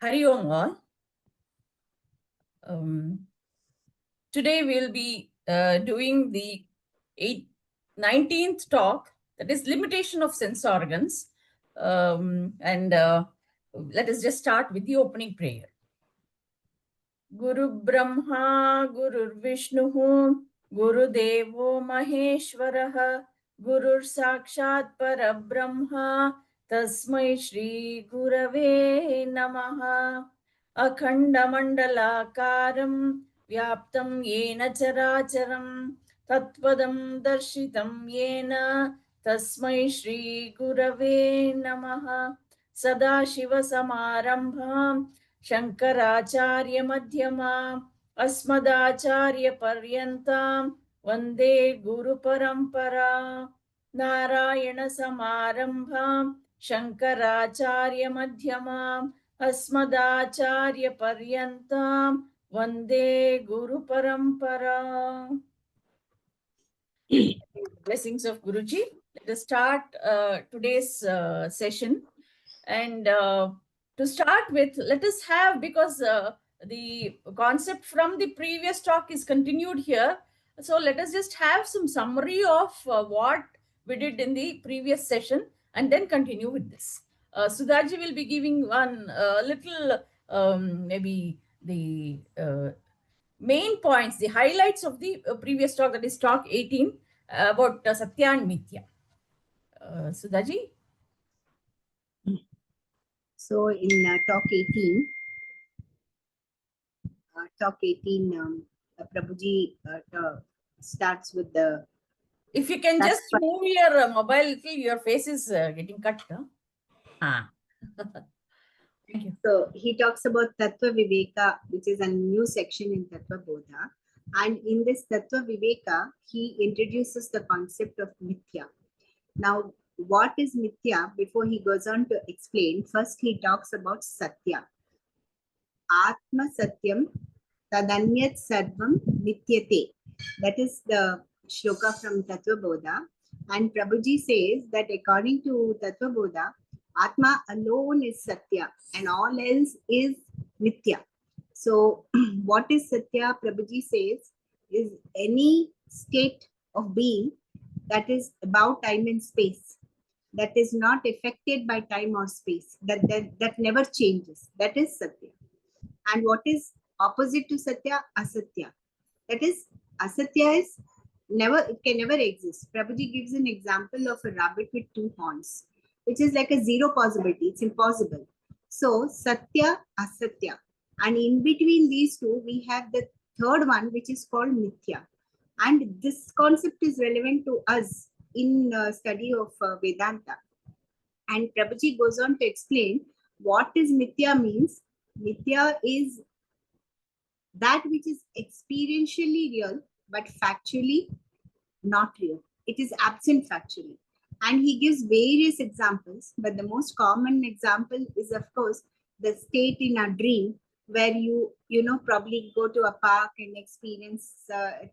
Hari Om all. Today we'll be doing the 19th talk, that is limitation of sense organs. Let us just start with the opening prayer. Guru Brahma, Guru Vishnu, Guru Devo Maheshwaraha, Guru Sakshat Parabrahma, Tasmai Shri Gurave Namaha. Akhandamandalakaram Vyaptam Yena Characharam Tattvadam Darshitam Yena Tasmai Shri Gurave Namaha. Sadashiva Samarambham Shankaracharya Madhyamam Asmadacharya Paryantam Vande Guru Parampara. Narayana Samarambham Shankaracharya Madhyamam Asmadacharya Paryantam Vande Guru Parampara. Blessings of Guruji. Let us start today's session. And to start with, let us have, because the concept from the previous talk is continued here. So let us just have some summary of what we did in the previous session and then continue with this. Sudhaji will be giving one little, maybe the main points, the highlights of the previous talk, that is talk 18, about Satya and Mithya. Sudhaji? So in talk 18, Prabhuji starts with the... If you can just move your mobile little, your face is getting cut. Huh? Thank you. So he talks about Tattva Viveka, which is a new section in Tattvabodha. And in this Tattva Viveka, he introduces the concept of Mithya. Now, what is Mithya? Before he goes on to explain, first he talks about Satya. Atma Satyam Tadanyat Sarvam Nityate. That is the shloka from Tattvabodha. And Prabhuji says that according to Tattvabodha, Atma alone is Satya and all else is Mithya. So what is Satya? Prabhuji says is any state of being that is above time and space, that is not affected by time or space, that never changes. That is Satya. And what is opposite to Satya? Asatya. That is, Asatya is never, it can never exist. Prabhuji gives an example of a rabbit with two horns, which is like a zero possibility. It's impossible. So Satya, Asatya. And in between these two, we have the third one, which is called Mithya. And this concept is relevant to us in study of Vedanta. And Prabhuji goes on to explain what is Mithya means. Mithya is that which is experientially real, but factually not real. It is absent factually. And he gives various examples, but the most common example is, of course, the state in a dream where you probably go to a park and experience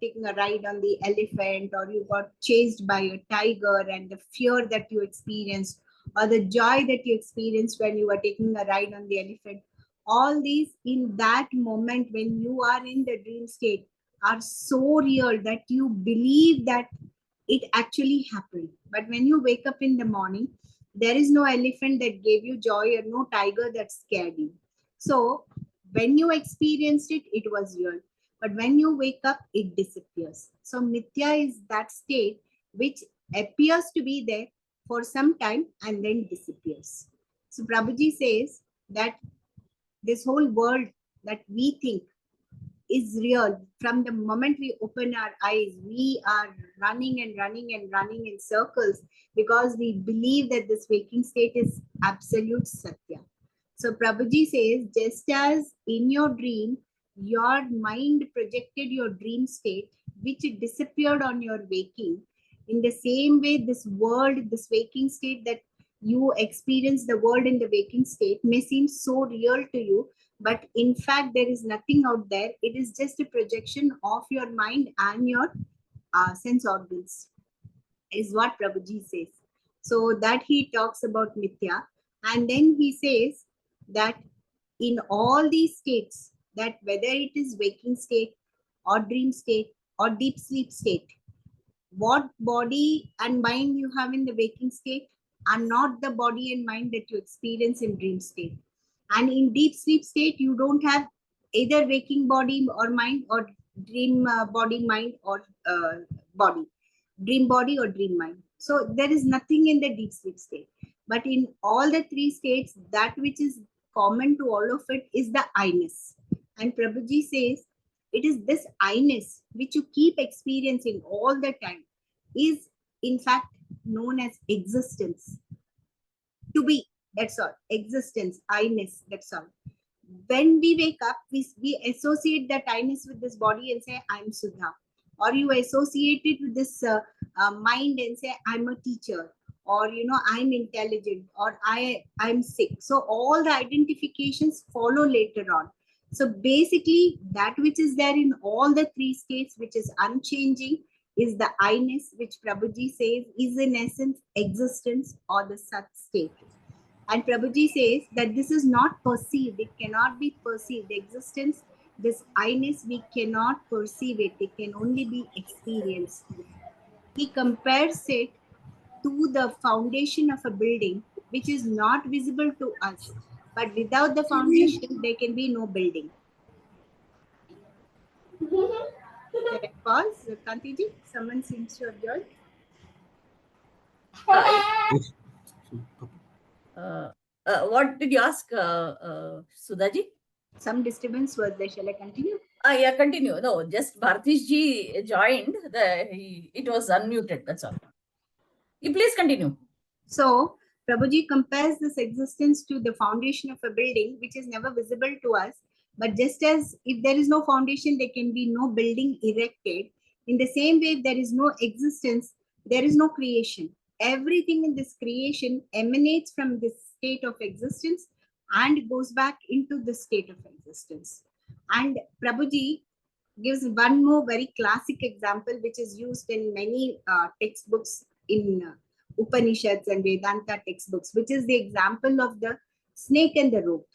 taking a ride on the elephant, or you got chased by a tiger, and the fear that you experienced, or the joy that you experienced when you were taking a ride on the elephant. All these in that moment when you are in the dream state are so real that you believe that it actually happened. But when you wake up in the morning, there is no elephant that gave you joy or no tiger that scared you. So when you experienced it, it was real. But when you wake up, it disappears. So Mithya is that state which appears to be there for some time and then disappears. So Prabhuji says that this whole world that we think is real, from the moment we open our eyes, we are running and running and running in circles because we believe that this waking state is absolute Satya. So Prabhuji says, just as in your dream, your mind projected your dream state, which disappeared on your waking, in the same way, this world, this waking state that you experience the world in the waking state may seem so real to you, but in fact, there is nothing out there. It is just a projection of your mind and your sense organs, is what Prabhuji says. So that he talks about Mithya. And then he says that in all these states, that whether it is waking state or dream state or deep sleep state, what body and mind you have in the waking state are not the body and mind that you experience in dream state. And in deep sleep state, you don't have either waking body or mind, or dream body, mind, or body, dream body or dream mind. So there is nothing in the deep sleep state. But in all the three states, that which is common to all of it is the I-ness. And Prabhuji says, it is this I-ness which you keep experiencing all the time is in fact known as existence. To be, that's all. Existence, I-ness, that's all. When we wake up, we associate that I-ness with this body and say, I'm Sudha. Or you associate it with this mind and say, I'm a teacher. Or, I'm intelligent. Or I'm sick. So all the identifications follow later on. So basically, that which is there in all the three states, which is unchanging, is the I-ness, which Prabhuji says is in essence existence or the Sat state. And Prabhuji says that this is not perceived. It cannot be perceived. The existence, this I-ness, we cannot perceive it. It can only be experienced. He compares it to the foundation of a building, which is not visible to us. But without the foundation, there can be no building. Should I pause? Kantiji, someone seems to have joined. What did you ask, Sudhaji? Some disturbance was there. Shall I continue? Yeah, continue. No, just Bhartish ji joined. It was unmuted. That's all. You please continue. So Prabhuji compares this existence to the foundation of a building, which is never visible to us. But just as if there is no foundation, there can be no building erected. In the same way, if there is no existence, there is no creation. Everything in this creation emanates from this state of existence and goes back into the state of existence. And Prabhuji gives one more very classic example, which is used in many textbooks in Upanishads and Vedanta textbooks, which is the example of the snake and the rope.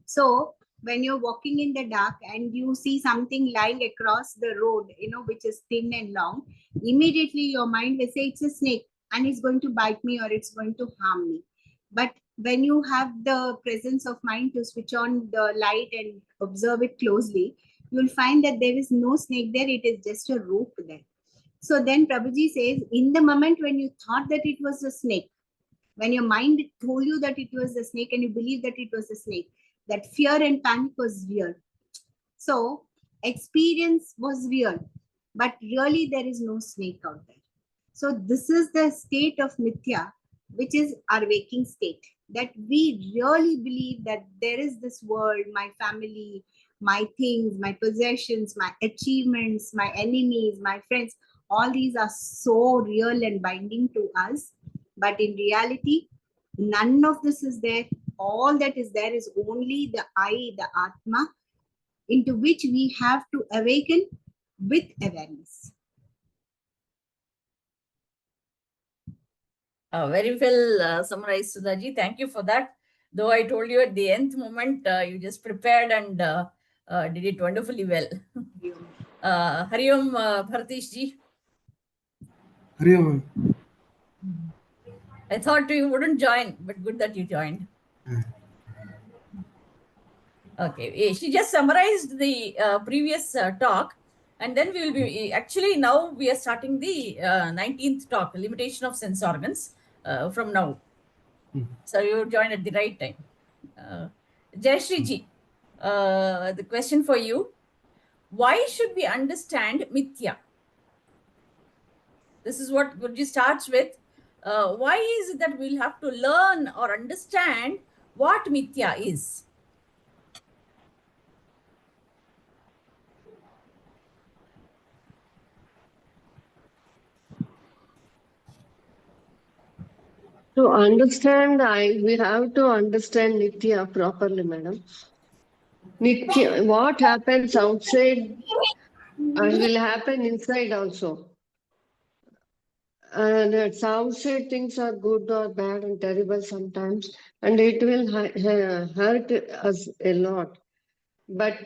So when you're walking in the dark and you see something lying across the road, which is thin and long, immediately your mind will say it's a snake and it's going to bite me or it's going to harm me. But when you have the presence of mind to switch on the light and observe it closely, you'll find that there is no snake there. It is just a rope there. So then Prabhuji says, in the moment when you thought that it was a snake, when your mind told you that it was a snake and you believe that it was a snake, that fear and panic was real. So experience was real, but really there is no snake out there. So this is the state of mithya, which is our waking state, that we really believe that there is this world, my family, my things, my possessions, my achievements, my enemies, my friends, all these are so real and binding to us. But in reality, none of this is there. All that is there is only the I, the Atma, into which we have to awaken with awareness. Very well summarized, Sudhaji. Thank you for that. Though I told you at the nth moment, you just prepared and did it wonderfully well. Hari Om, Bhartish ji. Hari Om. I thought you wouldn't join, but good that you joined. Okay, she just summarized the previous talk, and then we will be actually now we are starting the 19th talk, limitation of sense organs, from now. So you joined at the right time. Jayashri ji, the question for you: why should we understand mithya? This is what Guruji starts with. Why is it that we'll have to learn or understand what mithya is? To understand, we have to understand Nitya properly, madam. Nitya, what happens outside will happen inside also. and outside things are good or bad and terrible sometimes, and it will hurt us a lot. But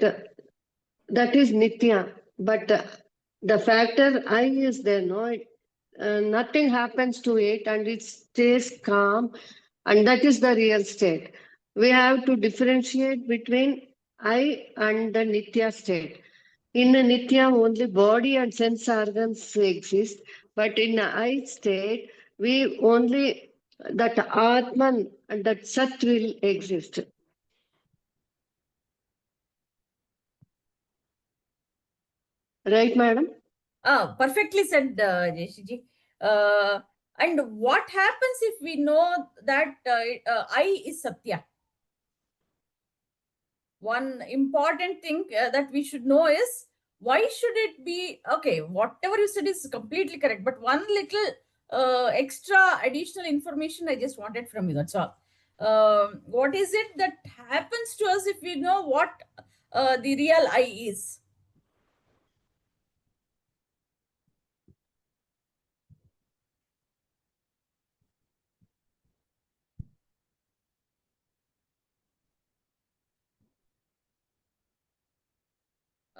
that is Nitya. But the factor I is there, no? Nothing happens to it and it stays calm, and that is the real state. We have to differentiate between I and the Nitya state. In a Nitya, only body and sense organs exist, but in the I state, we only that Atman and that Sat will exist. Right, madam? Perfectly said, Jeshiji. And what happens if we know that I is Satya? One important thing that we should know is, why should it be okay? Whatever you said is completely correct, but one little extra additional information I just wanted from you. That's all. What is it that happens to us if we know what the real I is?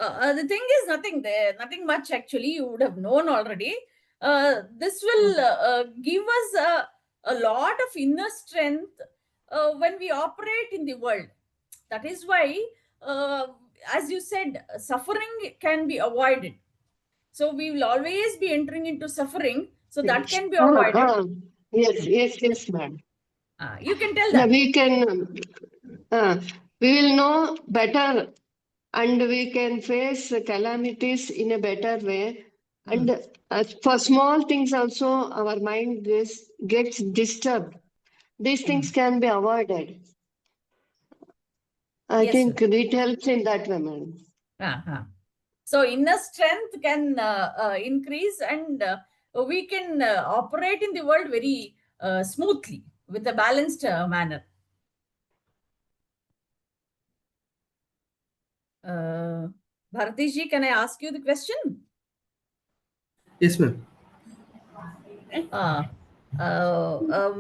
The thing is nothing there, nothing much actually. You would have known already. This will give us a lot of inner strength when we operate in the world. That is why, as you said, suffering can be avoided. So we will always be entering into suffering. So that can be avoided. Yes, ma'am. You can tell Yeah, that. we will know better and we can face calamities in a better way. And for small things also, our mind gets disturbed. These things can be avoided. I Yes, think it helps in that way, madam. So inner strength can increase, and we can operate in the world very smoothly with a balanced manner. Bharati ji, can I ask you the question? Yes, ma'am.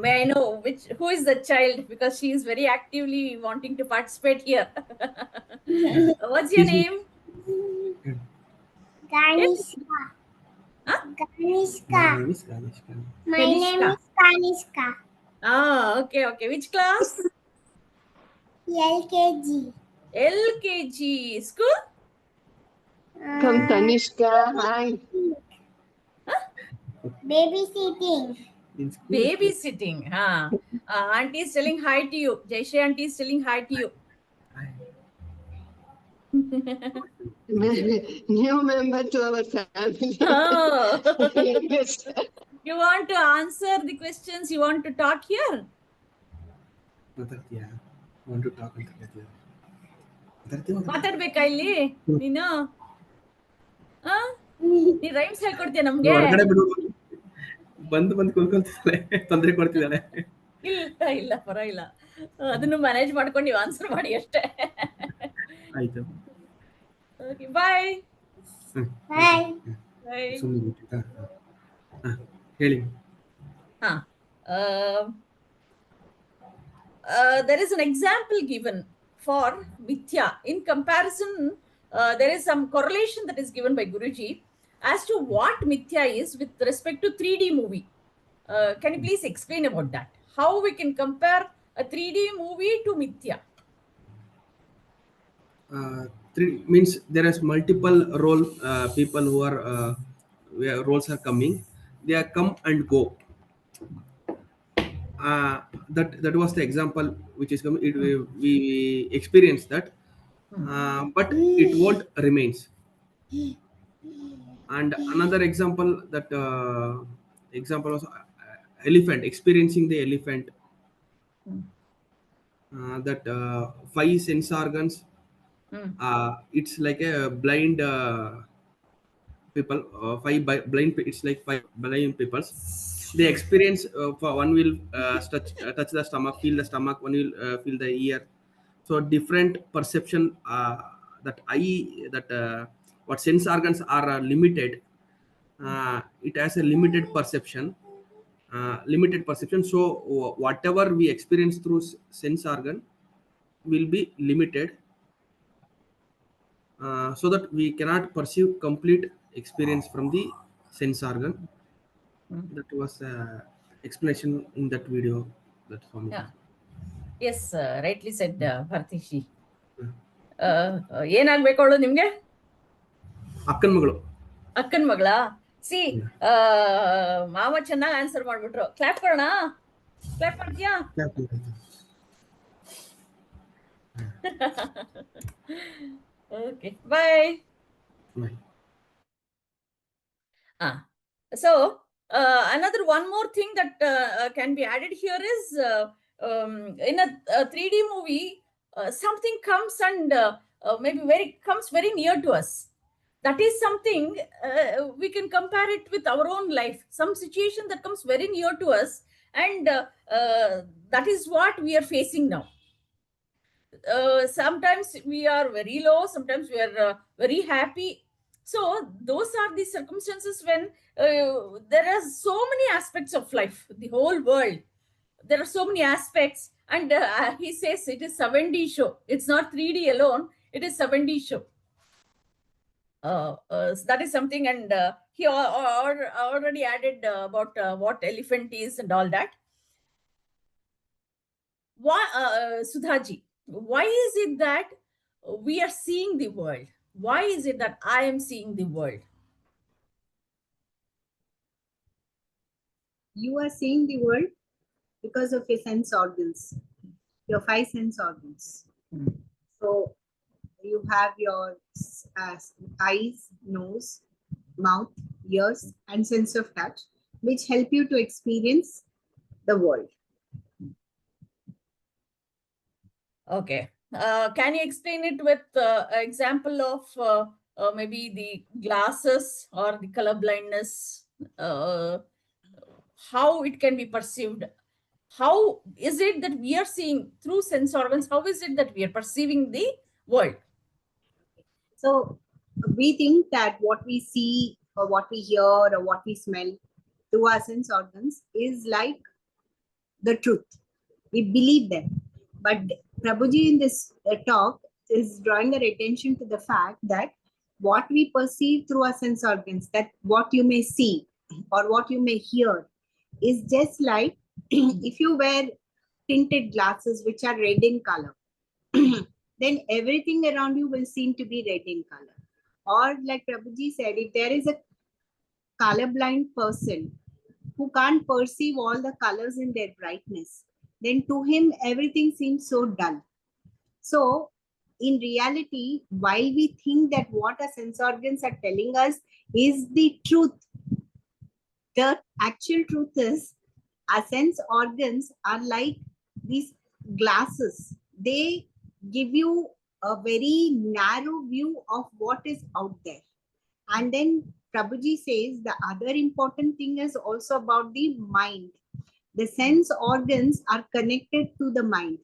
May I know who is the child, because she is very actively wanting to participate here. What's your name? Kanishka. Huh? Kanishka. My name is Kanishka. My name is Kanishka. Okay. Which class? LKG. LKG. School? Come, Tanishka. Hi. Babysitting. In school. Babysitting. Auntie is telling hi to you. Jaisha auntie is telling hi to you. Hi. New member to our family. Oh. Yes. You want to answer the questions? You want to talk here? Matartiya. Want to talk with you. ಮಾತಾಡ್ಬೇಕಾ ಇಲ್ಲಿ ನೀನು ನೀ rhymes ಹೇಳ್ಕೊಡ್ತೀಯ ನಮ್ಗೆ? ಹೊರಗಡೆ ಬಿಡು. ಬಂದು ಕುಳ್ಕೊಳ್ತಿದ್ದಾಳೆ, ತೊಂದರೆ ಕೊಡ್ತಿದ್ದಾಳೆ. ಇಲ್ಲ ಪರವಾಗಿಲ್ಲ, ಅದನ್ನು ಮ್ಯಾನೇಜ್ ಮಾಡ್ಕೊಂಡು ನೀವು ಆನ್ಸರ್ ಮಾಡಿ ಅಷ್ಟೇ. ಆಯ್ತು. ಬಾಯ್. ಸುಮ್ಮನೆ ಹೇಳಿ. There is an example given for mithya. In comparison, there is some correlation that is given by Guruji as to what mithya is with respect to 3D movie. Can you please explain about that? How we can compare a 3D movie to mithya? Means there is multiple role people who are where roles are coming. They are come and go. That was the example which is coming. We experienced that, but it won't remains. And another example that example was elephant, experiencing the elephant. That 5 sense organs. It's like a blind people. It's like 5 blind people. They experience for one will touch the stomach, feel the stomach. One will feel the ear. So different perception. That what sense organs are limited. it has a limited perception. So whatever we experience through sense organ will be limited, so that we cannot perceive complete experience from the sense organ. That was explanation in that video. That's for me. Yeah. Yes, rightly said, Bhartishi. ಏನಾಗ್ಬೇಕು ಅವಳು ನಿಮ್ಗೆ? ಅಕ್ಕನ ಮಗಳು. ಅಕ್ಕನ ಮಗಳ? C ಮಾವ ಚೆನ್ನಾಗಿ answer ಮಾಡ್ಬಿಟ್ರು. ಕ್ಲಾಪ್ ಕೊಡೋಣ? ಕ್ಲಾಪ್ ಮಾಡ್ತೀಯಾ? Okay, bye. Bye. So another one more thing that can be added here is in a 3D movie, something comes and maybe comes very near to us. That is something we can compare it with our own life. Some situation that comes very near to us, and that is what we are facing now. Sometimes we are very low, sometimes we are very happy. So those are the circumstances when there are so many aspects of life, the whole world. There are so many aspects, and he says it is 7D show. It's not 3D alone, it is 7D show. So that is something, and he already added about what elephant is and all that. Why, Sudhaji, why is it that we are seeing the world? Why is it that I am seeing the world? You are seeing the world because of your sense organs, your 5 sense organs. So you have your eyes, nose, mouth, ears, and sense of touch, which help you to experience the world. Okay. Can you explain it with an example of maybe the glasses or the color blindness? How it can be perceived? How is it that we are seeing through sense organs? How is it that we are perceiving the world? So we think that what we see or what we hear or what we smell through our sense organs is like the truth. We believe them. But Prabhuji in this talk is drawing our attention to the fact that what we perceive through our sense organs, that what you may see or what you may hear, is just like if you wear tinted glasses which are red in color, then everything around you will seem to be red in color. Or like Prabhuji said, if there is a colorblind person who can't perceive all the colors in their brightness, then to him everything seems so dull. So in reality, while we think that what our sense organs are telling us is the truth, the actual truth is our sense organs are like these glasses. They give you a very narrow view of what is out there. And then Prabhuji says the other important thing is also about the mind. The sense organs are connected to the mind,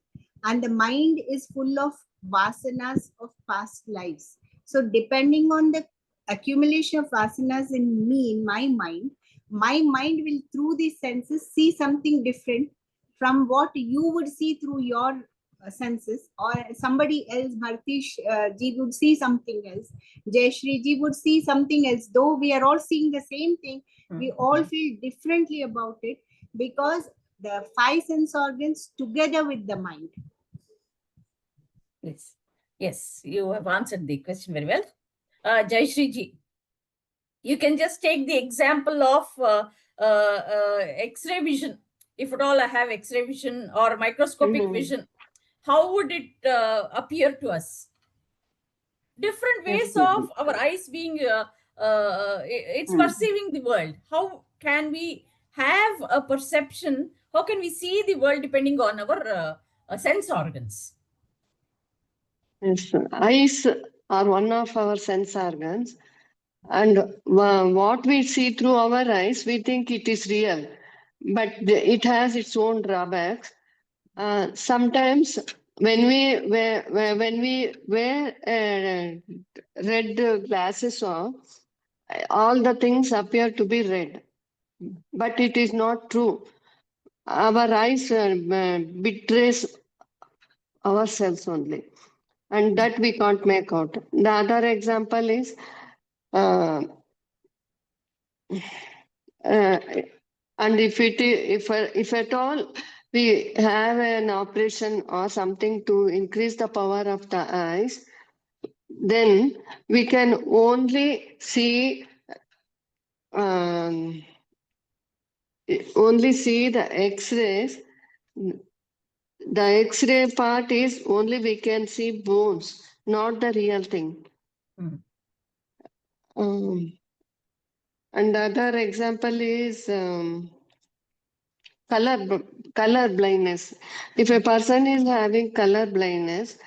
and the mind is full of vasanas of past lives. So depending on the accumulation of vasanas in me, in my mind will through these senses see something different from what you would see through your senses, or somebody else, Bhartish ji would see something else, Jayashri ji would see something else. Though we are all seeing the same thing, we all feel differently about it, because the 5 sense organs together with the mind. Yes, you have answered the question very well. Jayashri ji, you can just take the example of X-ray vision. If at all I have X-ray vision or microscopic vision, how would it appear to us? Different ways of our eyes being, it's perceiving the world. How can we have a perception? How can we see the world depending on our sense organs? Yes, eyes are one of our sense organs, and what we see through our eyes, we think it is real, but it has its own drawbacks. Sometimes when we wear red glasses on, all the things appear to be red, but it is not true. Our eyes betrays ourselves only, and that we can't make out. The other example is uh, uh, and if at all we have an operation or something to increase the power of the eyes, then we can only see um, the X-rays. The X-ray part is only we can see bones, not the real thing. Mm. And the other example is color blindness. If a person is having color blindness,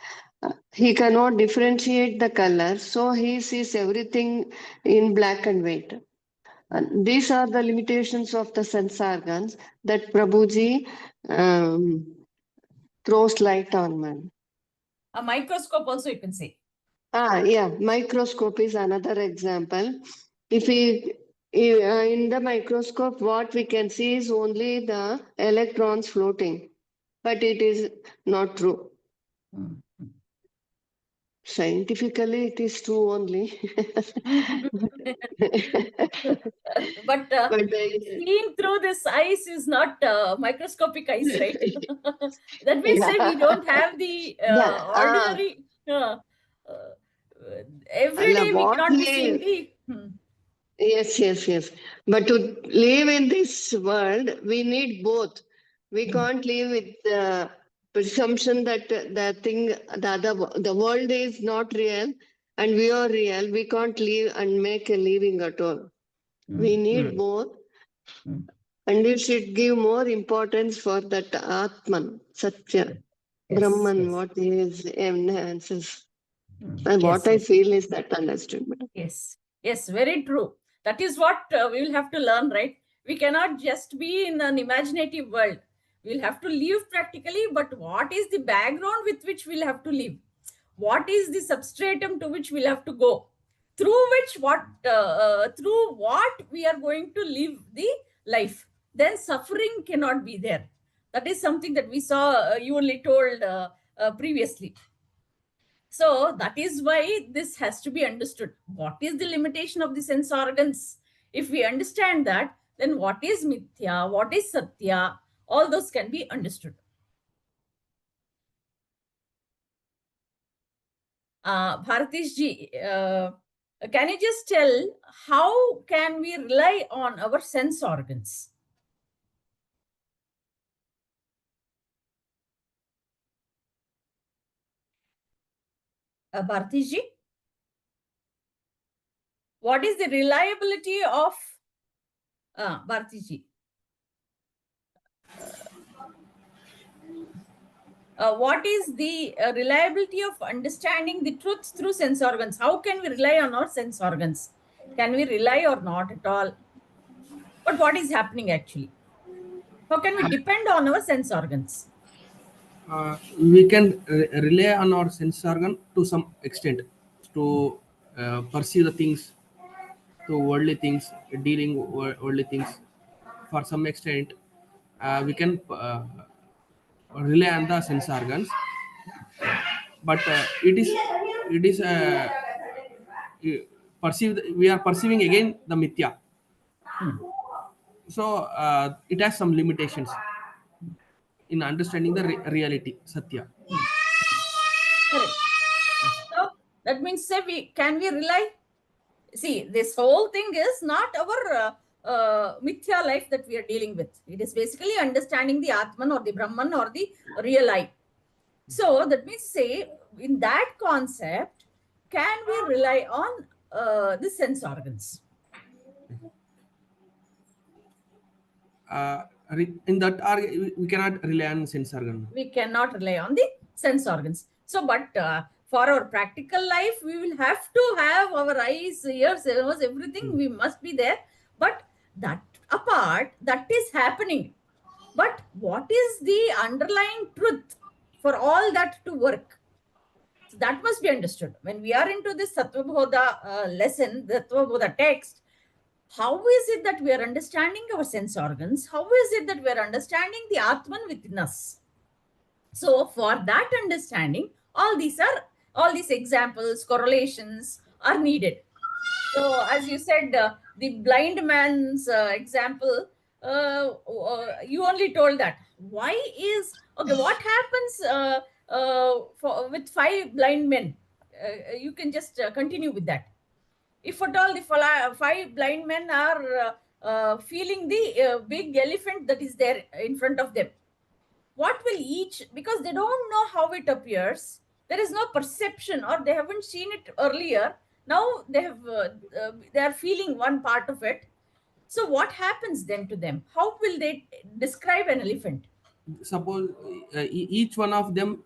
he cannot differentiate the color, so he sees everything in black and white. And these are the limitations of the sense organs that Prabhuji throws light on, man. A microscope also you can say. Yeah, microscope is another example. If we in the microscope, what we can see is only the electrons floating, but it is not true. Mm. Scientifically, it is true only. But seeing through this eyes is not microscopic eyes, right? That means say we don't have the ordinary. Every day we what cannot be seeing the. Yes. But to live in this world, we need both. We can't live with the presumption that the world is not real and we are real. We can't live and make a living at all. We need both. And we should give more importance for that Atman, Satya, Brahman, what is enhances. And what I feel is that understood. Yes, very true. That is what we will have to learn, right? We cannot just be in an imaginative world. We'll have to live practically, but what is the background with which we'll have to live? What is the substratum to which we'll have to go? Through what we are going to live the life. Then suffering cannot be there. That is something that we saw, you only told previously. So that is why this has to be understood. What is the limitation of the sense organs? If we understand that, then what is mithya, what is satya, all those can be understood. Bharatish ji, can you just tell how can we rely on our sense organs? Bharatish ji, what is the reliability of Bharatish ji? What is the reliability of understanding the truth through sense organs? How can we rely on our sense organs? Can we rely or not at all? But what is happening actually? How can we depend on our sense organs? We can rely on our sense organ to some extent to perceive the things, to worldly things, dealing worldly things. For some extent, we can rely on the sense organs, but it is perceived. We are perceiving again the mithya, so it has some limitations in understanding the reality, satya. Correct. So that means say can we rely? See, this whole thing is not our mithya life that we are dealing with. It is basically understanding the Atman or the Brahman or the real I. So that means say in that concept, can we rely on the sense organs? In that we cannot rely on sense organ. We cannot rely on the sense organs. So, but for our practical life, we will have to have our eyes, ears, nose, everything. We must be there. But that apart, that is happening. But what is the underlying truth for all that to work? that must be understood. When we are into this Tattvabodha lesson, the Tattvabodha text, how is it that we are understanding our sense organs? How is it that we are understanding the Atman within us? So for that understanding, all these examples, correlations are needed. So as you said, the blind man's example, you only told that. Why is, okay, what happens with 5 blind men? You can just continue with that. If at all the 5 blind men are feeling the big elephant that is there in front of them, what will each, because they don't know how it appears, there is no perception, or they haven't seen it earlier, now they are feeling one part of it. So what happens then to them? How will they describe an elephant? Suppose each one of them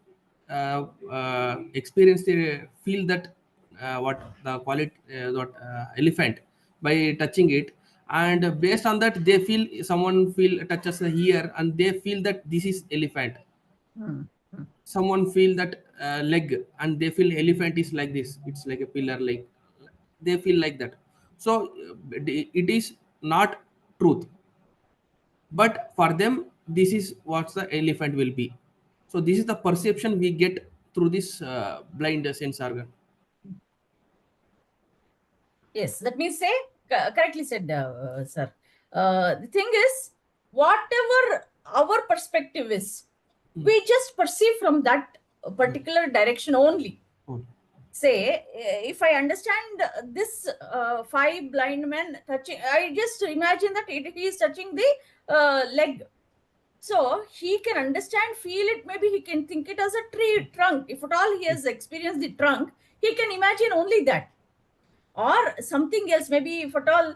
experience the feel that what the quality that elephant by touching it, and based on that they feel, someone feel touches the ear and they feel that this is elephant. Hmm. Hmm. Someone feel that leg and they feel elephant is like this, it's like a pillar, like they feel like that. So it is not truth, but for them this is what the elephant will be. So this is the perception we get through this blind sense organ. Yes, let me say, correctly said, sir. The thing is, whatever our perspective is, we just perceive from that particular direction only. Oh. Say, if I understand this 5 blind men touching, I just imagine that he is touching the leg. So he can understand, feel it, maybe he can think it as a tree trunk. If at all he has experienced the trunk, he can imagine only that. Or something else, maybe if at all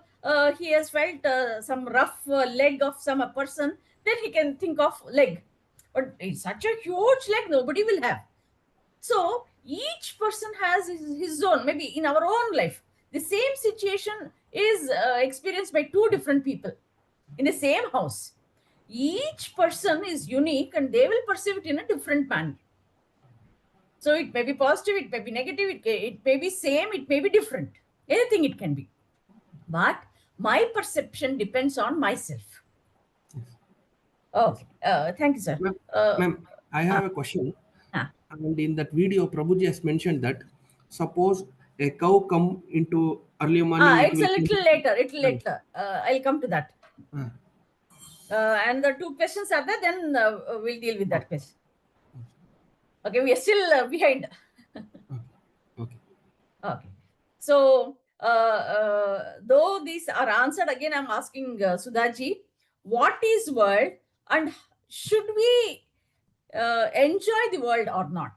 he has felt some rough leg of some person, then he can think of leg. But it's such a huge leg, nobody will have. So each person has his own, maybe in our own life, the same situation is experienced by 2 different people in the same house. Each person is unique and they will perceive it in a different manner. So it may be positive, it may be negative, it may be same, it may be different. Anything it can be. But my perception depends on myself. Okay. Thank you, sir. Ma'am, I have a question. And in that video, Prabhuji has mentioned that suppose a cow come into early morning, it It's will a little later. I'll come to that. And the 2 questions are there, then we'll deal with that question. Okay, we are still behind. Okay. Okay. So, though these are answered, again, I'm asking Sudhaji, what is world and should we enjoy the world or not?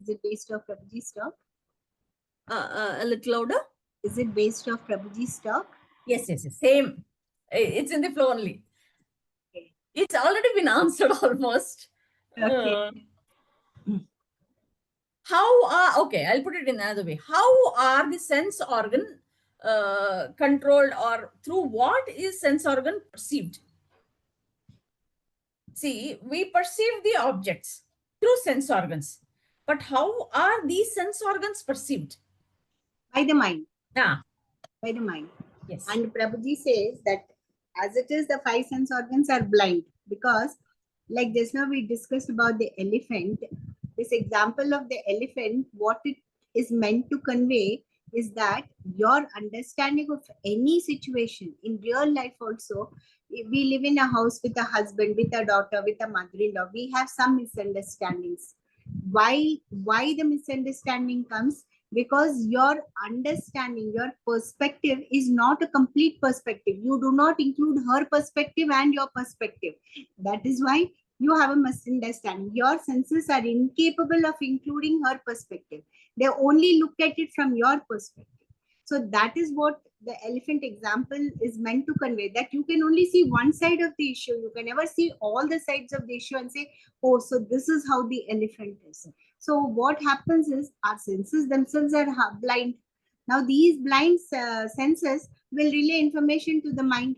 Is it based off Prabhuji's talk? A little louder? Is it based off Prabhuji's talk? Yes. Same. It's in the flow only. Okay. It's already been answered almost. Okay. Okay, I'll put it in another way. How are the sense organ controlled, or through what is sense organ perceived? See, we perceive the objects through sense organs. But how are these sense organs perceived? By the mind. By the mind. Yes. And Prabhuji says that as it is, the 5 sense organs are blind, because like just now we discussed about the elephant. This example of the elephant, what it is meant to convey is that your understanding of any situation in real life also, we live in a house with a husband, with a daughter, with a mother-in-law, we have some misunderstandings. Why the misunderstanding comes? Because your understanding, your perspective is not a complete perspective. You do not include her perspective and your perspective. That is why you have a misunderstanding. Your senses are incapable of including her perspective. They only look at it from your perspective. So that is what the elephant example is meant to convey, that you can only see one side of the issue. You can never see all the sides of the issue and say, oh, so this is how the elephant is. So what happens is our senses themselves are blind. Now these blind senses will relay information to the mind,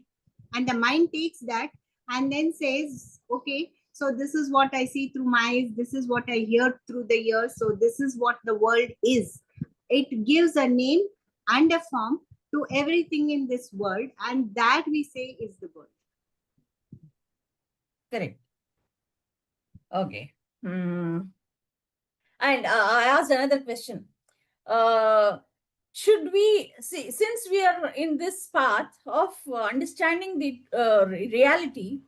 and the mind takes that and then says, okay, so this is what I see through my eyes, this is what I hear through the ears, so this is what the world is. It gives a name and a form to everything in this world, and that we say is the world. Correct. Okay. And I asked another question. Should we see, since we are in this path of understanding the reality,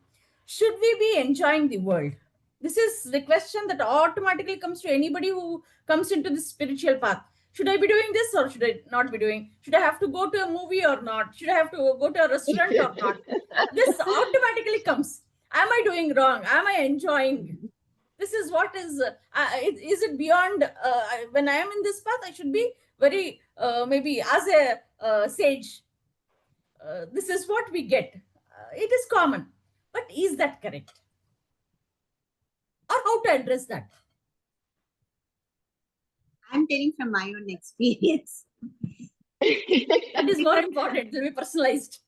should we be enjoying the world? This is the question that automatically comes to anybody who comes into this spiritual path. Should I be doing this or should I not be doing? Should I have to go to a movie or not? Should I have to go to a restaurant or not? This automatically comes. Am I doing wrong? Am I enjoying? This is what is it beyond when I am in this path, I should be very maybe as a sage, this is what we get, it is common, but is that correct, or how to address that? I'm telling from my own experience. That is more important, it will be personalized.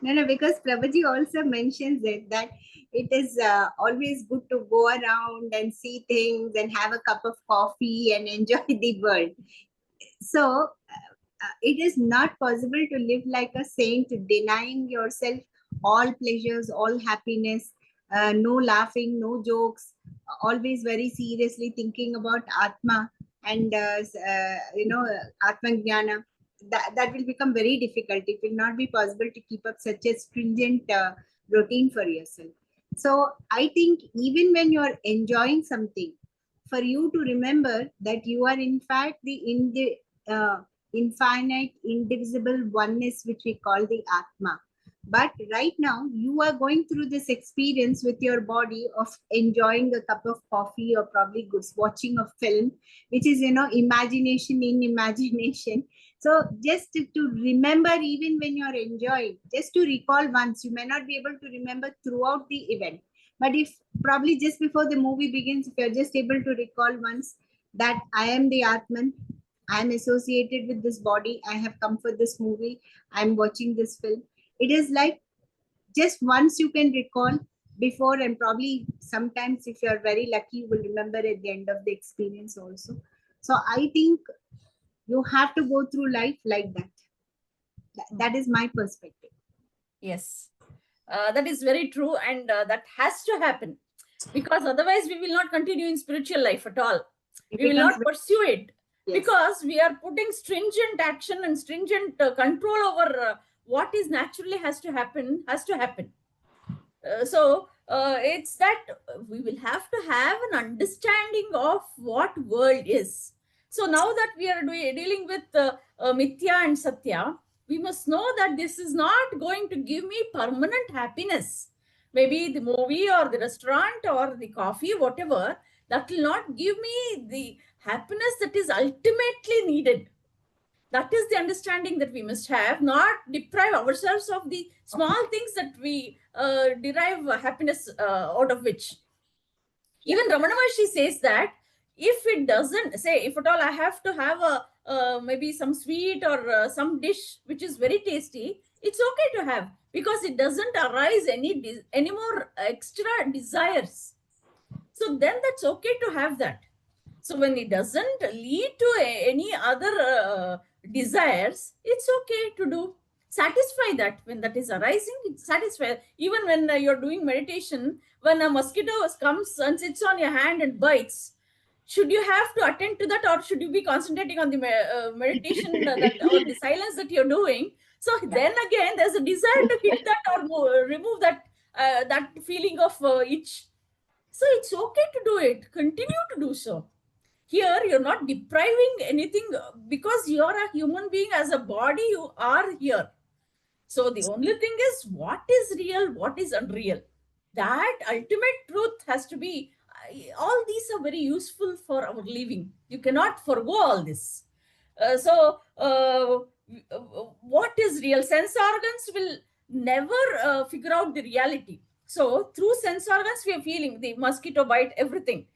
No, because Prabhuji also mentions it, that it is always good to go around and see things and have a cup of coffee and enjoy the world. So it is not possible to live like a saint, denying yourself all pleasures, all happiness, no laughing, no jokes, always very seriously thinking about Atma and Atma Jnana. That will become very difficult. It will not be possible to keep up such a stringent routine for yourself. So I think even when you're enjoying something, for you to remember that you are in fact the infinite, indivisible oneness, which we call the Atma. But right now, you are going through this experience with your body of enjoying a cup of coffee or probably watching a film, which is, imagination in imagination. So just to remember, even when you're enjoying, just to recall once, you may not be able to remember throughout the event. But if probably just before the movie begins, if you're just able to recall once that I am the Atman, I am associated with this body, I have come for this movie, I'm watching this film. It is like just once you can recall before, and probably sometimes if you're very lucky, you will remember at the end of the experience also. So I think you have to go through life like that. That is my perspective. Yes, that is very true, and that has to happen, because otherwise we will not continue in spiritual life at all. We will not pursue it. Yes. Because we are putting stringent action and stringent control over what is naturally has to happen. So it's that we will have to have an understanding of what world is. So now that we are dealing with Mithya and Satya, we must know that this is not going to give me permanent happiness. Maybe the movie or the restaurant or the coffee, whatever, that will not give me the happiness that is ultimately needed. That is the understanding that we must have, not deprive ourselves of the small things that we derive happiness out of which. Even Ramana Maharshi says that if it doesn't, say, if at all I have to have a maybe some sweet or some dish which is very tasty, it's okay to have, because it doesn't arise any more extra desires. So then that's okay to have that. So when it doesn't lead to any other desires, it's okay to do. Satisfy that. When that is arising, it's satisfy. Even when you're doing meditation, when a mosquito comes and sits on your hand and bites, should you have to attend to that, or should you be concentrating on the meditation or the silence that you're doing? So then again, there's a desire to hit that or remove that that feeling of itch. So it's okay to do it. Continue to do so. Here, you're not depriving anything, because you're a human being. As a body, you are here. So the only thing is, what is real, what is unreal. That ultimate truth has to be, all these are very useful for our living. You cannot forgo all this. What is real? Sense organs will never figure out the reality. So through sense organs, we are feeling the mosquito bite, everything.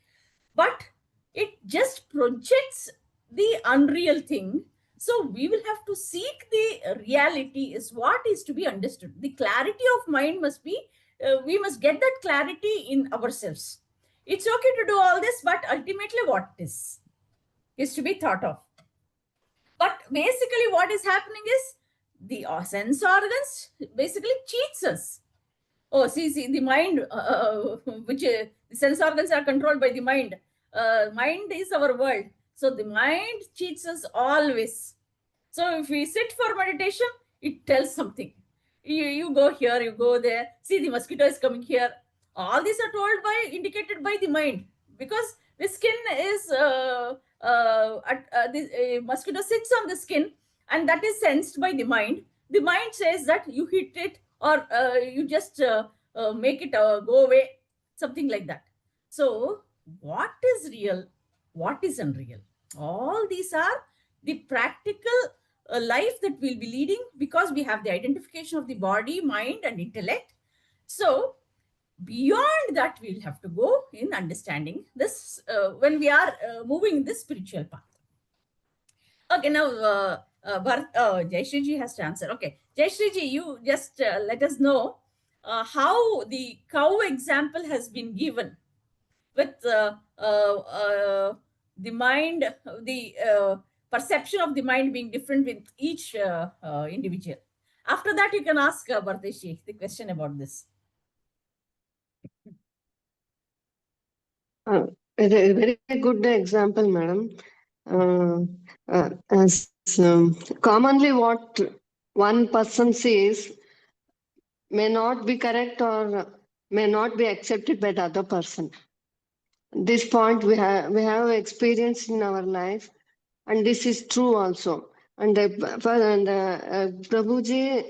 But it just projects the unreal thing So we will have to seek the reality is what is to be understood. The clarity of mind must be, we must get that clarity in ourselves. It's okay to do all this, but ultimately what is to be thought of. But basically what is happening is the sense organs basically cheats us. Oh, see, the mind, which the sense organs are controlled by the mind. Mind is our world. So the mind cheats us always. So if we sit for meditation, it tells something. You go here, you go there. See, the mosquito is coming here. All these are told by, indicated by the mind, because the skin is the mosquito sits on the skin, and that is sensed by the mind. The mind says that you hit it, or you just make it go away, something like that. So what is real, what is unreal, all these are the practical life that we'll be leading, because we have the identification of the body, mind, and intellect. So beyond that, we'll have to go in understanding this when we are moving this spiritual path. Okay, now Jayshriji has to answer. Okay, Jayshriji, you just let us know how the cow example has been given with the mind, the perception of the mind being different with each individual. After that, you can ask Bharteshi the question about this. A very good example, madam. As commonly what one person says may not be correct or may not be accepted by the other person. This point we have experienced in our life, and this is true also. And Prabhuji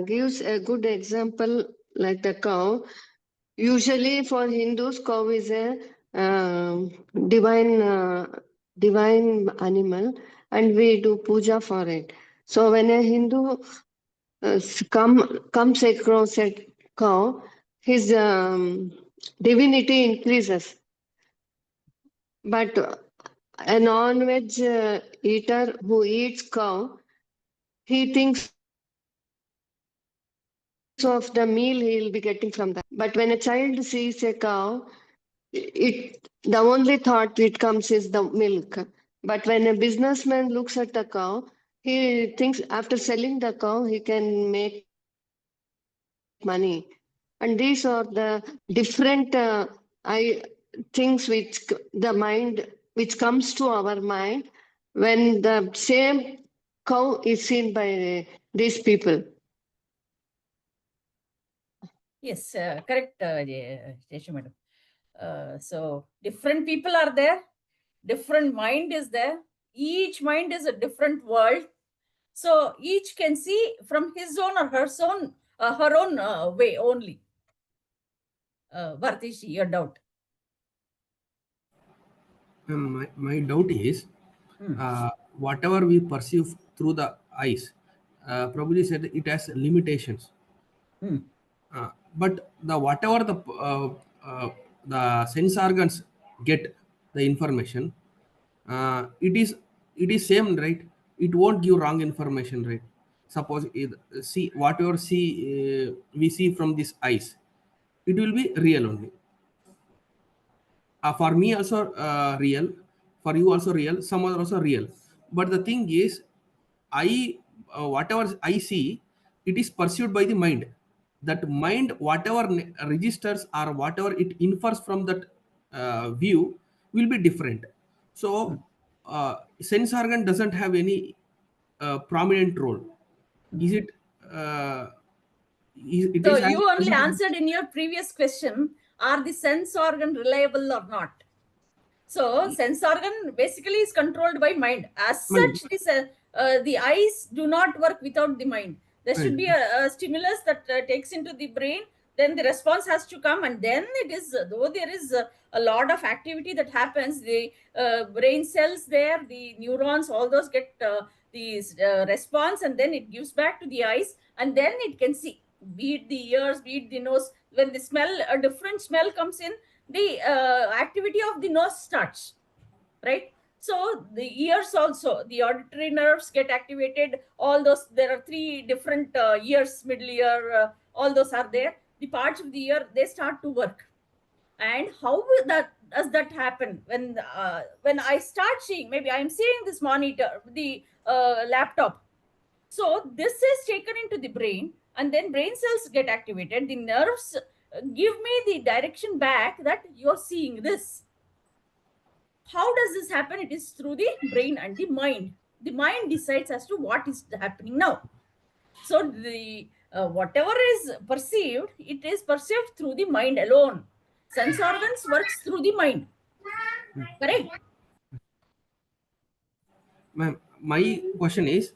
gives a good example like the cow. Usually for Hindus, cow is a divine animal, and we do puja for it. So when a Hindu comes across a cow, his divinity increases. But a non-veg eater who eats cow, he thinks of the meal he will be getting from that. But when a child sees a cow, the only thought it comes is the milk. But when a businessman looks at the cow, he thinks after selling the cow, he can make money. And these are the different things which the mind, which comes to our mind when the same cow is seen by these people. Yes, correct, Jeshu madam. So different people are there, different mind is there, each mind is a different world. So each can see from his own or her own way only. Bhartishi, your doubt. My doubt is, whatever we perceive through the eyes, Prabhuji said it has limitations. But the whatever the sense organs get the information, it is same, right? It won't give wrong information, right? Suppose see whatever we see from this eyes, it will be real only. For me also real, for you also real, some other also real. But the thing is, I whatever I see, it is pursued by the mind. That mind, whatever registers or whatever it infers from that view will be different. So sense organ doesn't have any prominent role. Is it it So is you only having answered in your previous question, are the sense organ reliable or not? So sense organ basically is controlled by mind. As mind. such, the eyes do not work without the mind. There should be a stimulus that takes into the brain, then the response has to come, and then it is, though there is a lot of activity that happens, the brain cells there, the neurons, all those get the response, and then it gives back to the eyes, and then it can see, be it the ears, be it the nose. When the smell, a different smell comes in, the activity of the nose starts, right? So the ears also, the auditory nerves get activated. All those, there are three different ears, middle ear, all those are there. The parts of the ear, they start to work. And how will that, does that happen? When I start seeing, maybe I'm seeing this monitor, the laptop. So this is taken into the brain, and then brain cells get activated. The nerves give me the direction back that you're seeing this. How does this happen? It is through the brain and the mind. The mind decides as to what is happening now. So the whatever is perceived, it is perceived through the mind alone. Sense organs works through the mind. Correct? Ma'am, my question is,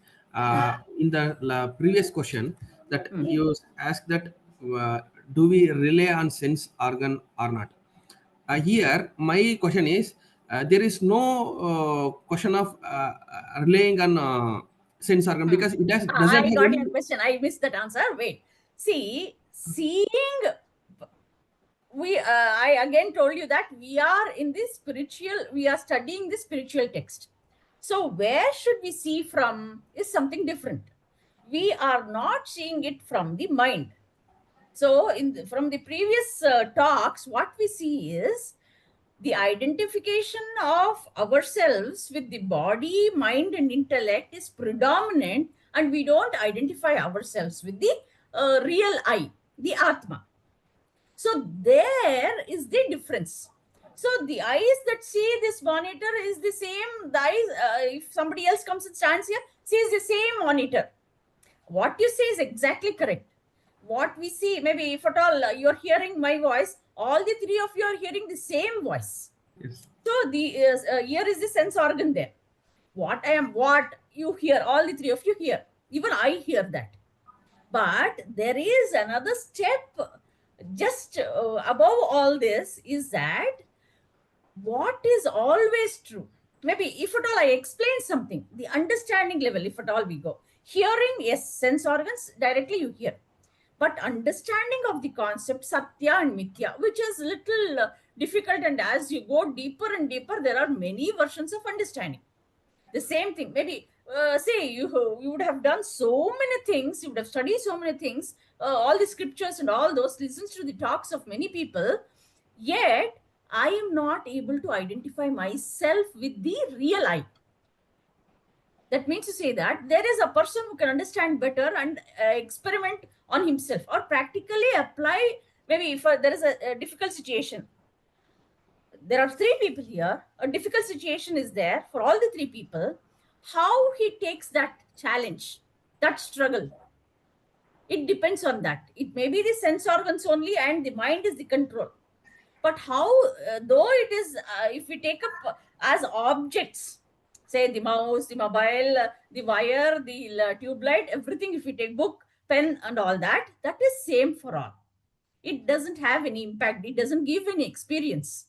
in the previous question that you asked that do we rely on sense organ or not? Here, my question is, there is no question of relying on sense organ because it doesn't I have got any. your question. I missed that answer. Wait. See, seeing, I again told you that we are in this spiritual, we are studying the spiritual text. So where should we see from is something different. We are not seeing it from the mind. So from the previous talks, what we see is the identification of ourselves with the body, mind, and intellect is predominant, and we don't identify ourselves with the real I, the Atma. So there is the difference. So the eyes that see this monitor is the same. The eyes, if somebody else comes and stands here, sees the same monitor. What you say is exactly correct. What we see, maybe if at all you're hearing my voice, all the three of you are hearing the same voice. Yes. So the ear is the sense organ there. What you hear, all the three of you hear. Even I hear that. But there is another step just above all this is that what is always true. Maybe if at all I explain something, the understanding level, if at all we go. Hearing, yes, sense organs, directly you hear. But understanding of the concept Satya and Mithya, which is little difficult, and as you go deeper and deeper, there are many versions of understanding. The same thing, maybe say you would have done so many things, you would have studied so many things, all the scriptures and all those, listens to the talks of many people, yet I am not able to identify myself with the real I. That means to say that there is a person who can understand better and experiment on himself or practically apply. Maybe if there is a difficult situation, there are three people here, a difficult situation is there for all the three people, how he takes that challenge, that struggle, it depends on that. It may be the sense organs only and the mind is the control. But how, though it is, if we take up as objects, say the mouse, the mobile, the wire, the tube light, everything, if we take book, pen and all that, that is same for all. It doesn't have any impact. It doesn't give any experience.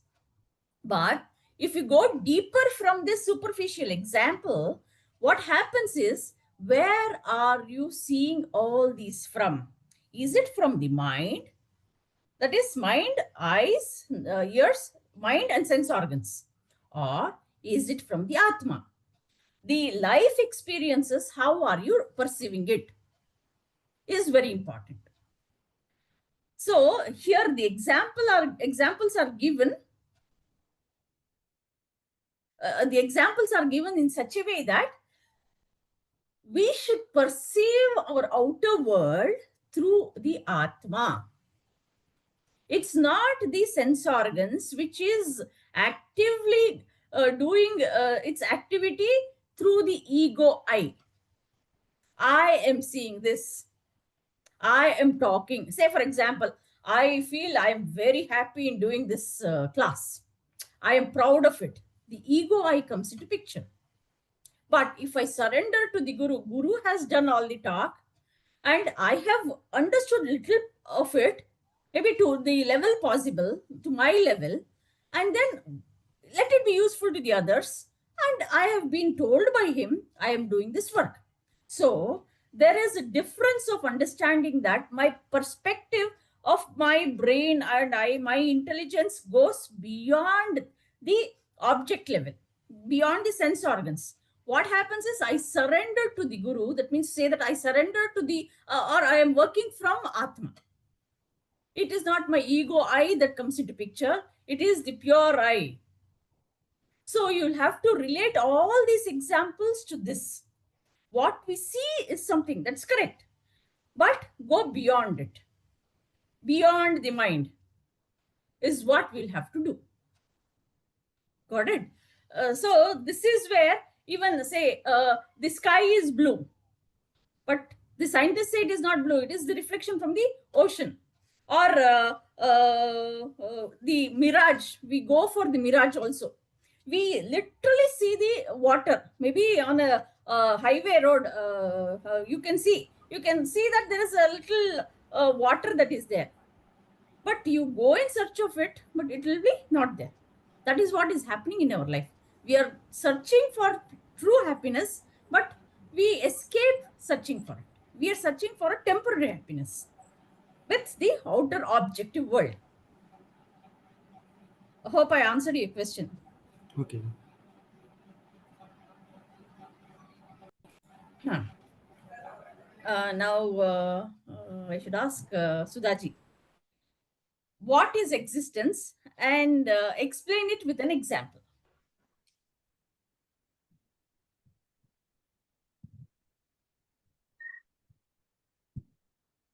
But if you go deeper from this superficial example, what happens is, where are you seeing all these from? Is it from the mind? That is mind, eyes, ears, mind and sense organs. Or is it from the Atma? The life experiences, how are you perceiving it, is very important. So here the examples are given. The examples are given in such a way that we should perceive our outer world through the Atma. It's not the sense organs which is actively doing its activity through the ego I. I am seeing this. I am talking. Say, for example, I feel I am very happy in doing this class. I am proud of it. The ego I comes into picture. But if I surrender to the Guru, Guru has done all the talk, and I have understood little of it, maybe to the level possible, to my level, and then let it be useful to the others. And I have been told by him, I am doing this work. So there is a difference of understanding that my perspective of my brain and my intelligence goes beyond the object level. beyond the sense organs. What happens is I surrender to the Guru. That means say that I surrender to the, or I am working from Atma. It is not my ego I that comes into picture. It is the pure I. So you'll have to relate all these examples to this. What we see is something that's correct, but go beyond it. Beyond the mind is what we'll have to do. Got it? So this is where even say the sky is blue, but the scientists say it is not blue. It is the reflection from the ocean, or the mirage. We go for the mirage also. We literally see the water. Maybe on a highway road, you can see that there is a little water that is there. But you go in search of it, but it will be not there. That is what is happening in our life. We are searching for true happiness, but we escape searching for it. We are searching for a temporary happiness with the outer objective world. I hope I answered your question. Okay. Now I should ask Sudhaji, what is existence, and explain it with an example.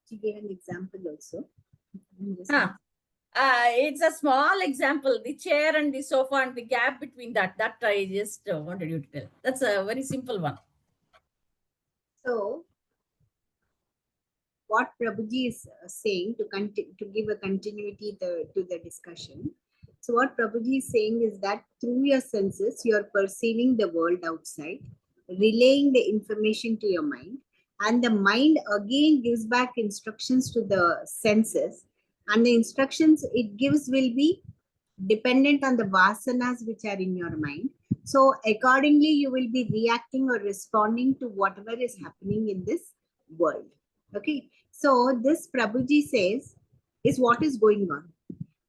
She gave an example also. It's a small example, the chair and the sofa and the gap between that I just wanted you to tell. That's a very simple one. So what Prabhuji is saying, to give a continuity to the discussion. So what Prabhuji is saying is that through your senses, you are perceiving the world outside, relaying the information to your mind, and the mind again gives back instructions to the senses, and the instructions it gives will be dependent on the vasanas which are in your mind. So accordingly, you will be reacting or responding to whatever is happening in this world. Okay, so this Prabhuji says is what is going on.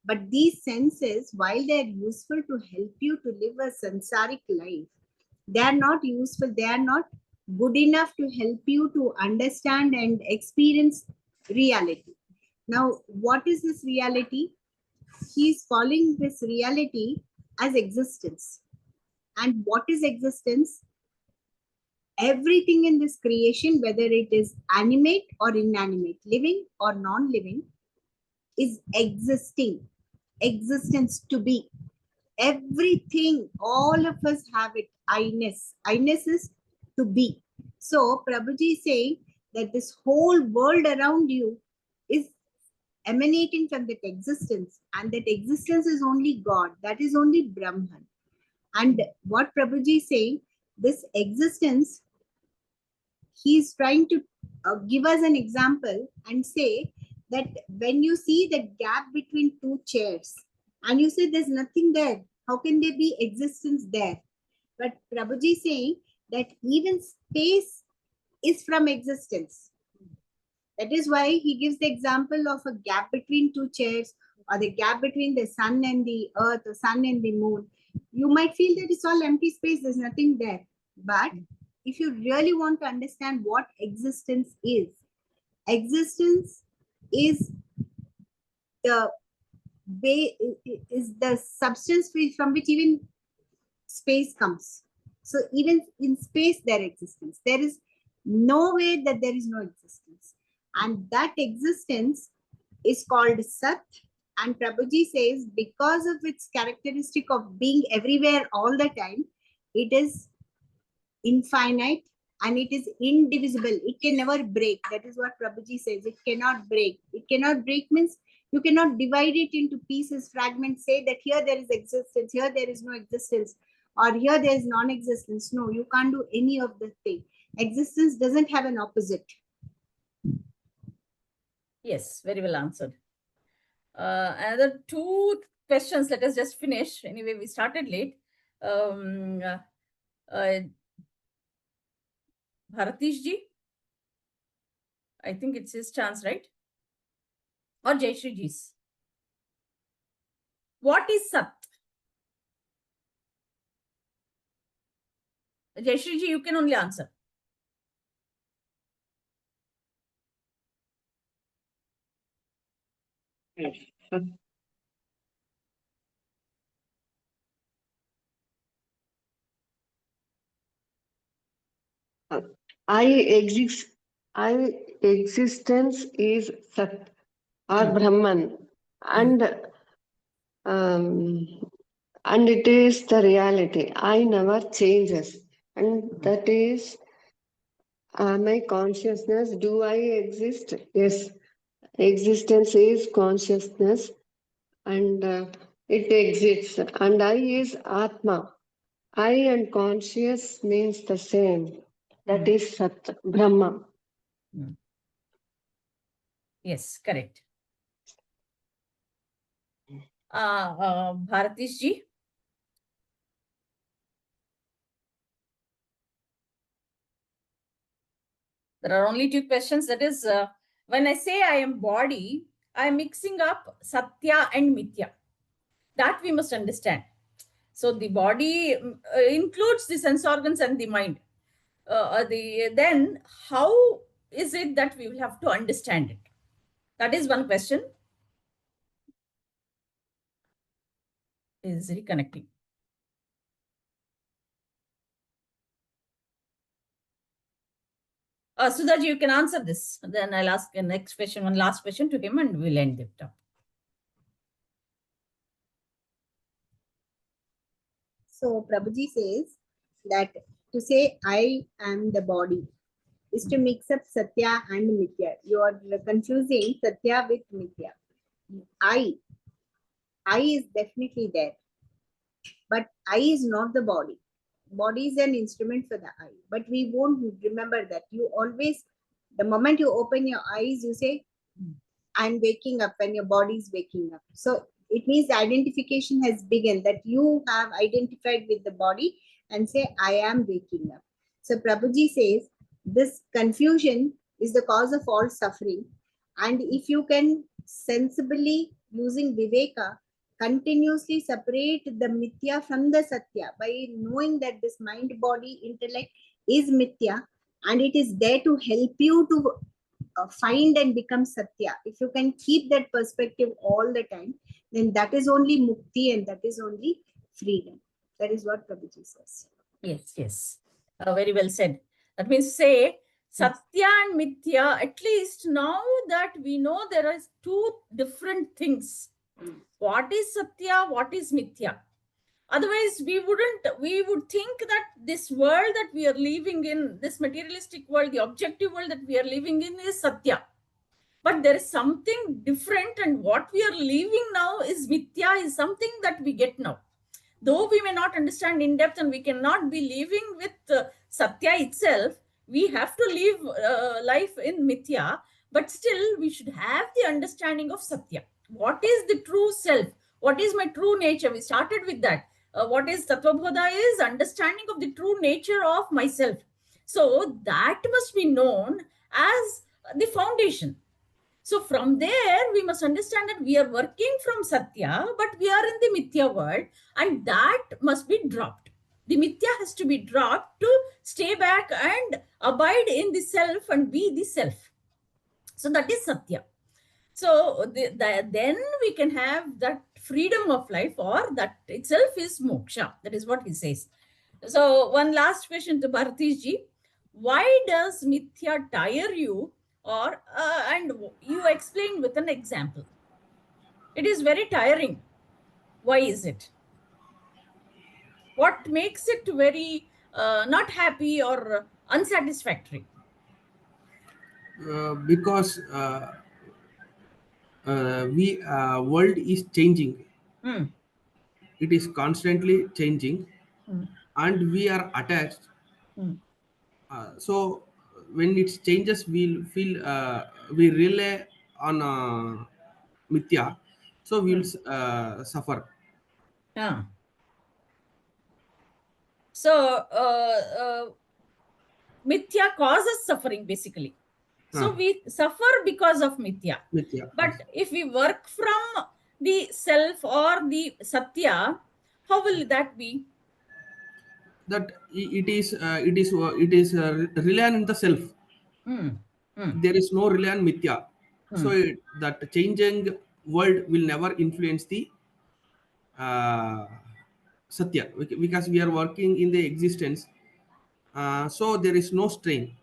But these senses, while they are useful to help you to live a sansaric life, they are not useful, they are not good enough to help you to understand and experience reality. Now, what is this reality? He is calling this reality as existence. And what is existence? Everything in this creation, whether it is animate or inanimate, living or non-living, is existing. Existence, to be. Everything, all of us have it. I-ness. I-ness is to be. So Prabhuji is saying that this whole world around you is emanating from that existence, and that existence is only God. That is only Brahman. And what Prabhuji is saying, this existence, he is trying to give us an example and say that when you see the gap between two chairs and you say there's nothing there, how can there be existence there? But Prabhuji is saying that even space is from existence. That is why he gives the example of a gap between two chairs, or the gap between the sun and the earth, or sun and the moon. You might feel that it's all empty space, there's nothing there. But if you really want to understand what existence is the substance from which even space comes. So even in space there existence. There is no way that there is no existence. And that existence is called Sat. And Prabhuji says because of its characteristic of being everywhere all the time, it is infinite and it is indivisible. It can never break. That is what Prabhuji says. It cannot break. It cannot break means you cannot divide it into pieces, fragments, say that here there is existence, here there is no existence, or here there is non-existence. No, you can't do any of the thing. Existence doesn't have an opposite. Yes, very well answered. Another two questions. Let us just finish. Anyway, we started late. Bharatish ji, I think it's his chance, right? Or Jayashri ji's. What is Sat? Jayashriji, you can only answer. I exist. I existence is Sat or Brahman, and it is the reality. I never changes, and that is my consciousness. Do I exist? Yes, existence is consciousness, and it exists. And I is Atma. I and conscious means the same. That is Sat, Brahma. Yes, correct. Bharatish ji. There are only two questions. That is, when I say I am body, I am mixing up Satya and Mithya. That we must understand. So the body includes the sense organs and the mind. Then how is it that we will have to understand it? That is one question. Is reconnecting. Sudhaji, you can answer this. Then I'll ask the next question, one last question to him, and we'll end it up. So Prabhuji says that to say I am the body is to mix up Satya and Mithya. You are confusing Satya with Mithya. I is definitely there, but I is not the body. Body is an instrument for the eye, but we won't remember that. You always, the moment you open your eyes, you say, I'm waking up, and your body is waking up. So it means identification has begun, that you have identified with the body and say, I am waking up. So Prabhuji says, this confusion is the cause of all suffering. And if you can sensibly, using Viveka, continuously separate the Mithya from the Satya by knowing that this mind, body, intellect is Mithya, and it is there to help you to find and become Satya. If you can keep that perspective all the time, then that is only Mukti, and that is only freedom. That is what Prabhuji says. Yes, yes. Very well said. That means say Satya and Mithya, at least now that we know there are two different things. What is Satya? What is Mithya? Otherwise, we would think that this world that we are living in, this materialistic world, the objective world that we are living in is Satya. But there is something different, and what we are living now is Mithya, is something that we get now. Though we may not understand in depth and we cannot be living with Satya itself, we have to live life in Mithya, but still we should have the understanding of Satya. What is the true self? What is my true nature? We started with that. What is Tattvabodha is understanding of the true nature of myself. So that must be known as the foundation. So from there, we must understand that we are working from Satya, but we are in the Mithya world, and that must be dropped. The Mithya has to be dropped to stay back and abide in the self and be the self. So that is Satya. So then we can have that freedom of life, or that itself is moksha. That is what he says. So one last question to Bharatish ji. Why does Mithya tire you? Or and you explain with an example. It is very tiring. Why is it? What makes it very not happy or unsatisfactory? Because world is changing. It is constantly changing, and we are attached. So when it changes, we'll feel we rely on mithya, so we'll suffer. Yeah. So Mithya causes suffering basically. So we suffer because of Mithya. But if we work from the self or the Satya, how will that be? that it is reliant in the self. Hmm. Hmm. There is no reliant mithya. So Hmm. that changing world will never influence the uh, satya, because we are working in the existence. So there is no strain.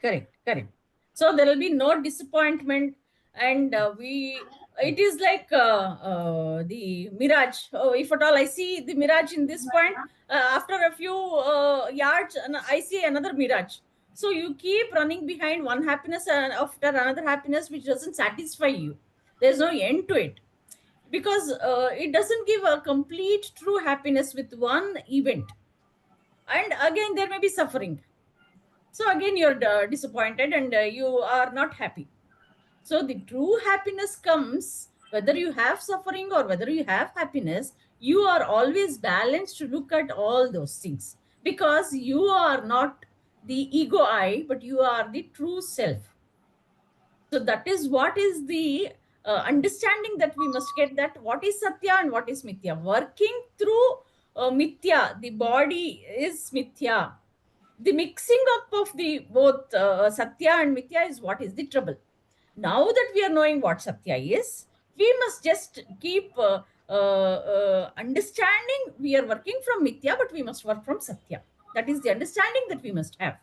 Correct, correct. So there will be no disappointment, and it is like the mirage. Oh, if at all I see the mirage in this point, after a few yards, and I see another mirage. So you keep running behind one happiness and after another happiness, which doesn't satisfy you. There's no end to it because it doesn't give a complete true happiness with one event, and again there may be suffering. So again you're disappointed and you are not happy. So the true happiness comes whether you have suffering or whether you have happiness. You are always balanced to look at all those things because you are not the ego I, but you are the true self. So that is what is the understanding that we must get, that what is satya and what is mithya. Working through mithya, the body is mithya. The mixing up of the both satya and mithya is what is the trouble. Now that we are knowing what satya is, we must just keep understanding we are working from mithya, but we must work from satya. That is the understanding that we must have.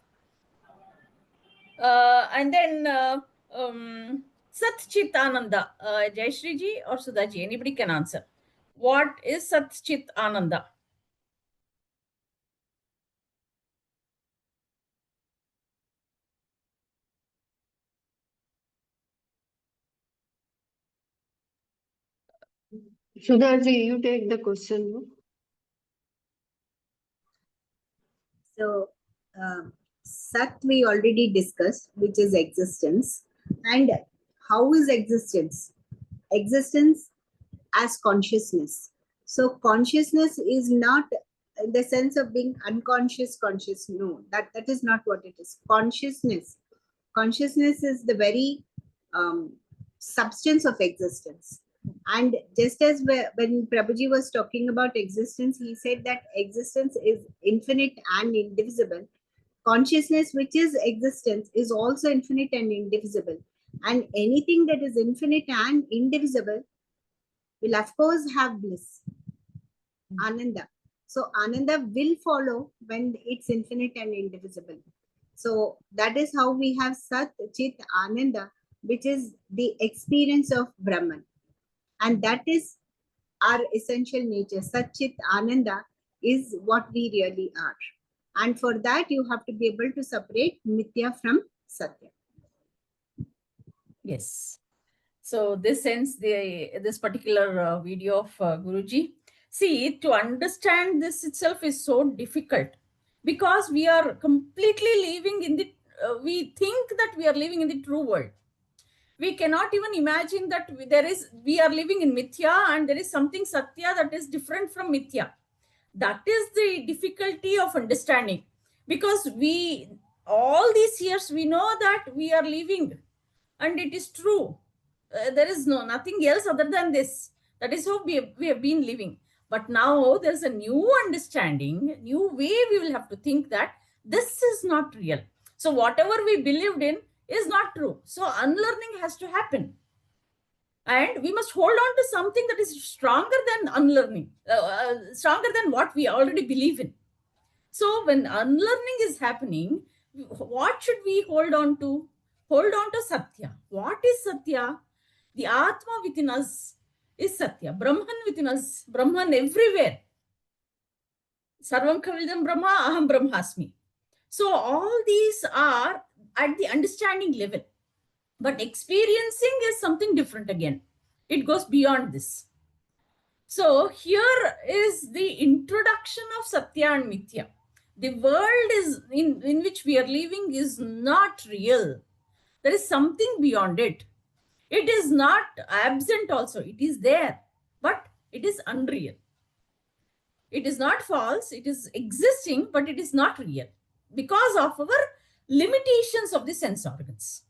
And then Sat Chit Ananda. Jayashree ji or Sudha ji, anybody can answer. What is Sat Chit Ananda? Sudhaji, you take the question. No? So, Sat we already discussed, which is existence. And how is existence? Existence as consciousness. So, consciousness is not in the sense of being unconscious, conscious. No, that is not what it is. Consciousness is the very substance of existence. And just as when Prabhuji was talking about existence, he said that existence is infinite and indivisible. Consciousness, which is existence, is also infinite and indivisible. And anything that is infinite and indivisible will, of course, have bliss, Ananda. So, Ananda will follow when it's infinite and indivisible. So, that is how we have Sat, Chit, Ananda, which is the experience of Brahman. And that is our essential nature. Satchit Ananda is what we really are. And for that, you have to be able to separate Mithya from Satya. Yes. So this ends this particular video of Guruji. See, to understand this itself is so difficult because we are completely living in the, we think that we are living in the true world. We cannot even imagine that we are living in mithya and there is something satya that is different from mithya. That is the difficulty of understanding, because we all these years we know that we are living and it is true. There is nothing else other than this. That is how we have been living. But now there's a new understanding, new way we will have to think that this is not real. So whatever we believed in is not true. So unlearning has to happen. And we must hold on to something that is stronger than unlearning, stronger than what we already believe in. So when unlearning is happening, what should we hold on to? Hold on to Satya. What is Satya? The Atma within us is Satya. Brahman within us, Brahman everywhere. Sarvam Kavildam Brahma, Aham Brahmasmi. So all these are at the understanding level. But experiencing is something different again. It goes beyond this. So here is the introduction of Satya and Mithya. The world is in which we are living is not real. There is something beyond it. It is not absent also. It is there, but it is unreal. It is not false. It is existing, but it is not real because of our limitations of the sense organs.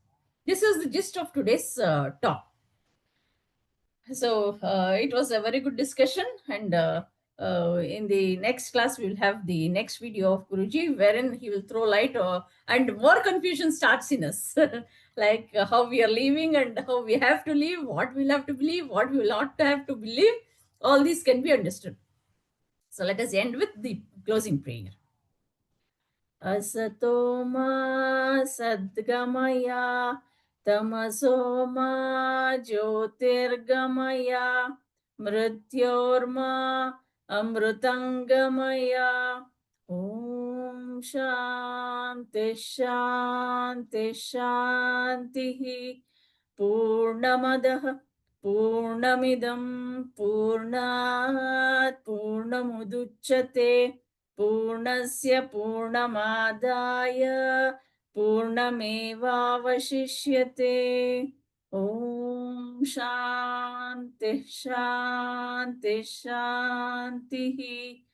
This is the gist of today's talk. So it was a very good discussion, and in the next class, we will have the next video of Guruji, wherein he will throw light and more confusion starts in us. Like how we are living and how we have to live, what we'll have to believe, what we will not have to believe. All these can be understood. So let us end with the closing prayer. Asato ma sadgamaya tamaso ma jyotirgamaya mrityorma amrutangamaya. Om Shanti Shanti Shanti. Purnamadah Purnamidam Purnat Purnamuduchyate Purnasya Purnamadaya Purnamevavashishyate. Om Shanti Shanti Shanti.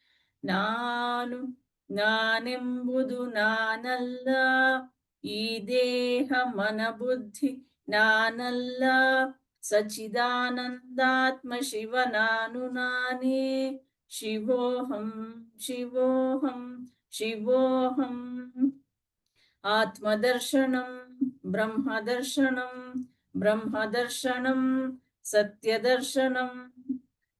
Nanu Nanembudu Nanalla Ideha Manabuddhi Nanalla Sachidanandatma Shiva Nanu Nane Shivoham Shivoham Shivoham. Atmadarshanam Brahmadarshanam Brahmadarshanam Satyadarshanam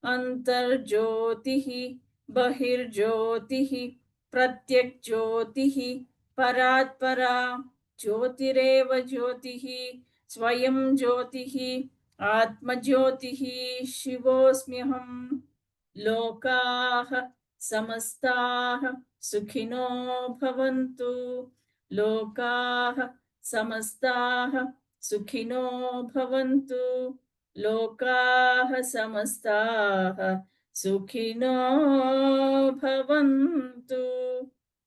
Antarjyotihi Bahirjyotihi Pratyakjyotihi Paratpara Jyotireva Jyotihi Swayam Jyotihi Atmajyotihi Shivosmyaham. Lokaah Samastaah Sukhino Bhavantu. Lokaah Samastaah Sukhino Bhavantu. Lokaah Samastaah Sukhino Bhavantu.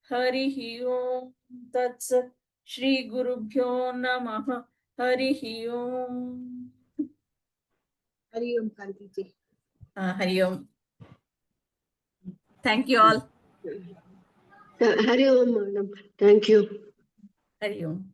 Harihi Om Tat Sat. Shri Gurubhyo Namaha. Harihi Om. Hari Om Kantiji. Hari Om. Thank you all. Hari Om, madam. Thank you. Hari Om.